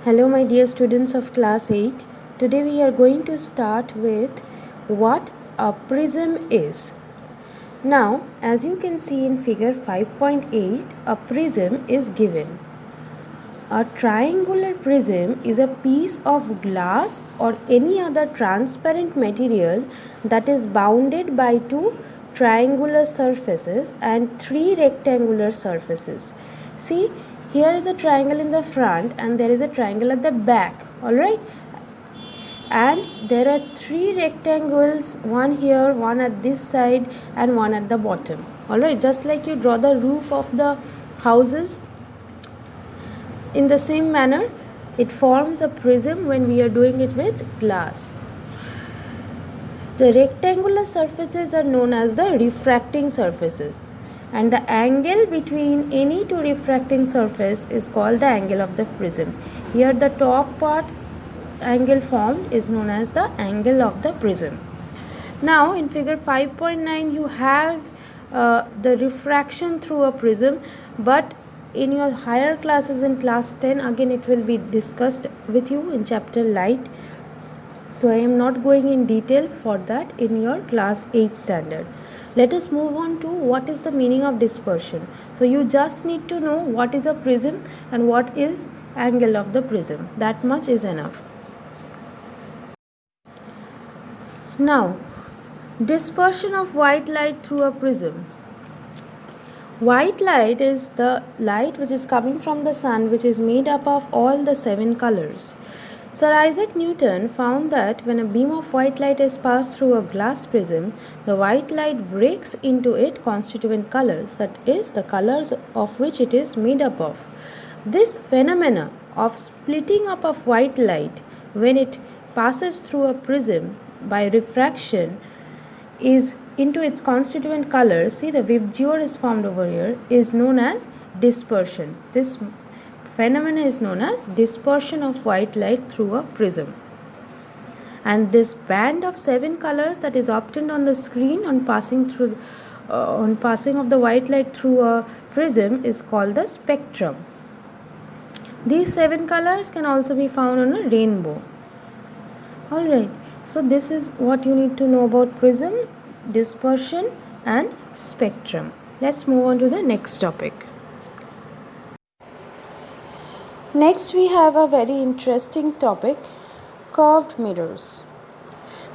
Hello, my dear students of class 8. Today we are going to start with what a prism is. Now, as you can see in figure 5.8, a prism is given. A triangular prism is a piece of glass or any other transparent material that is bounded by two triangular surfaces and three rectangular surfaces. See, here is a triangle in the front and there is a triangle at the back, alright? And there are three rectangles, one here, one at this side and one at the bottom, alright? Just like you draw the roof of the houses, in the same manner, it forms a prism when we are doing it with glass. The rectangular surfaces are known as the refracting surfaces, and the angle between any two refracting surface is called the angle of the prism. Here the top part angle formed is known as the angle of the prism. Now in figure 5.9 you have the refraction through a prism, but in your higher classes in class 10 again it will be discussed with you in chapter light, so I am not going in detail for that in your class 8 standard. Let us move on to what is the meaning of dispersion. So you just need to know what is a prism and what is angle of the prism. That much is enough. Now, dispersion of white light through a prism. White light is the light which is coming from the sun, which is made up of all the 7 colors. Sir Isaac Newton found that when a beam of white light is passed through a glass prism, the white light breaks into its constituent colors, that is, the colors of which it is made up of. This phenomena of splitting up of white light when it passes through a prism by refraction is into its constituent colors, see the VIBGYOR is formed over here, is known as dispersion. This phenomena is known as dispersion of white light through a prism. And this band of 7 colors that is obtained on the screen on passing of the white light through a prism is called the spectrum. These 7 colors can also be found on a rainbow. Alright, so this is what you need to know about prism, dispersion and spectrum. Let's move on to the next topic. Next we have a very interesting topic, curved mirrors.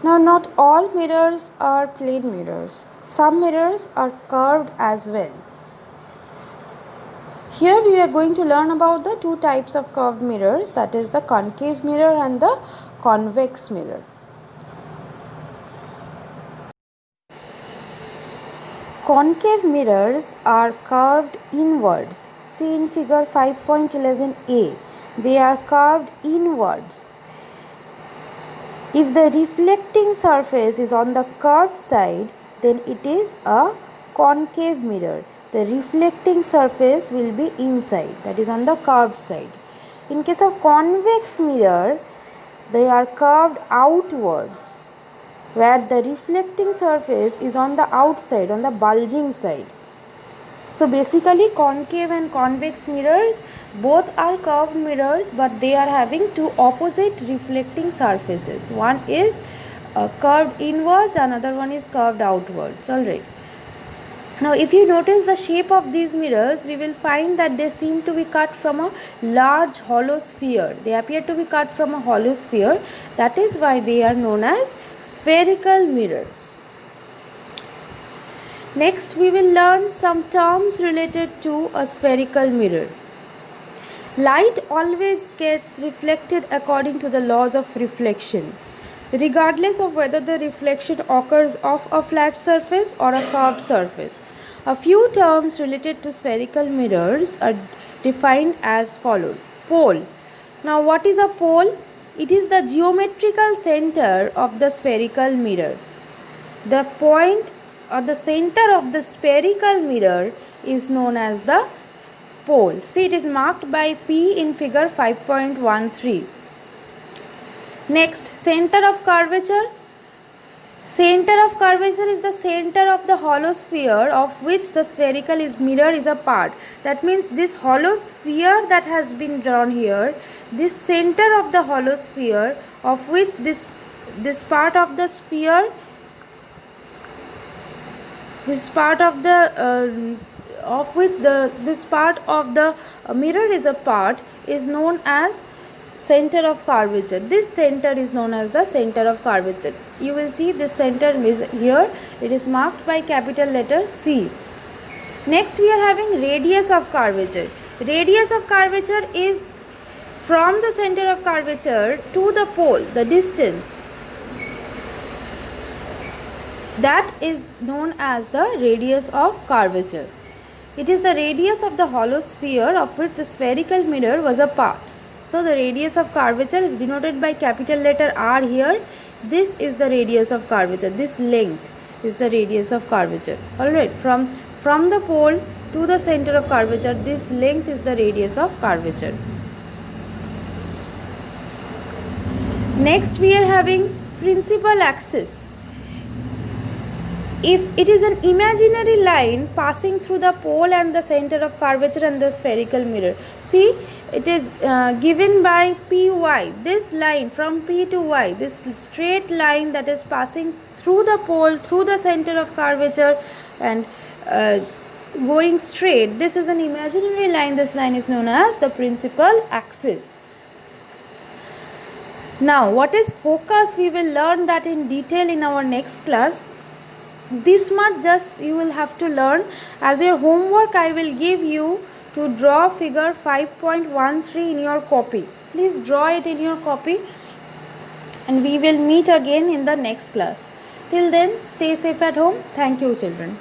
Now not all mirrors are plain mirrors. Some mirrors are curved as well. Here we are going to learn about the two types of curved mirrors, that is the concave mirror and the convex mirror. Concave mirrors are curved inwards. See in figure 5.11a, they are curved inwards. If the reflecting surface is on the curved side, then it is a concave mirror. The reflecting surface will be inside, that is on the curved side. In case of convex mirror, they are curved outwards, where the reflecting surface is on the outside, on the bulging side. So basically concave and convex mirrors both are curved mirrors, but they are having two opposite reflecting surfaces. One is curved inwards, another one is curved outwards. Alright. Now if you notice the shape of these mirrors, we will find that they seem to be cut from a large hollow sphere. They appear to be cut from a hollow sphere. That is why they are known as spherical mirrors. Next we will learn some terms related to a spherical mirror. Light always gets reflected according to the laws of reflection, regardless of whether the reflection occurs off a flat surface or a curved surface. A few terms related to spherical mirrors are defined as follows. Pole. Now what is a pole? It is the geometrical center of the spherical mirror. The point or the center of the spherical mirror is known as the pole. See, it is marked by P in figure 5.13. Next, center of curvature. Center of curvature is the center of the hollow sphere of which the spherical mirror is a part. That means this hollow sphere that has been drawn here, this center of the hollow sphere, of which this part of the sphere, this part of the of which this part of the mirror is a part, is known as center of curvature. This center is known as the center of curvature. You will see this center is here, it is marked by capital letter C. Next we are having radius of curvature. Radius of curvature is from the center of curvature to the pole, the distance, that is known as the radius of curvature. It is the radius of the hollow sphere of which the spherical mirror was a part. So the radius of curvature is denoted by capital letter R here. This is the radius of curvature. This length is the radius of curvature. Alright, from the pole to the center of curvature, this length is the radius of curvature. Next we are having principal axis. If it is an imaginary line passing through the pole and the center of curvature and the spherical mirror, see, it is given by Py, this line from P to Y, this straight line that is passing through the pole, through the center of curvature and going straight. This is an imaginary line. This line is known as the principal axis. Now, what is focus? We will learn that in detail in our next class. This much just you will have to learn. As your homework, I will give you to draw figure 5.13 in your copy. Please draw it in your copy and we will meet again in the next class. Till then, stay safe at home. Thank you, children.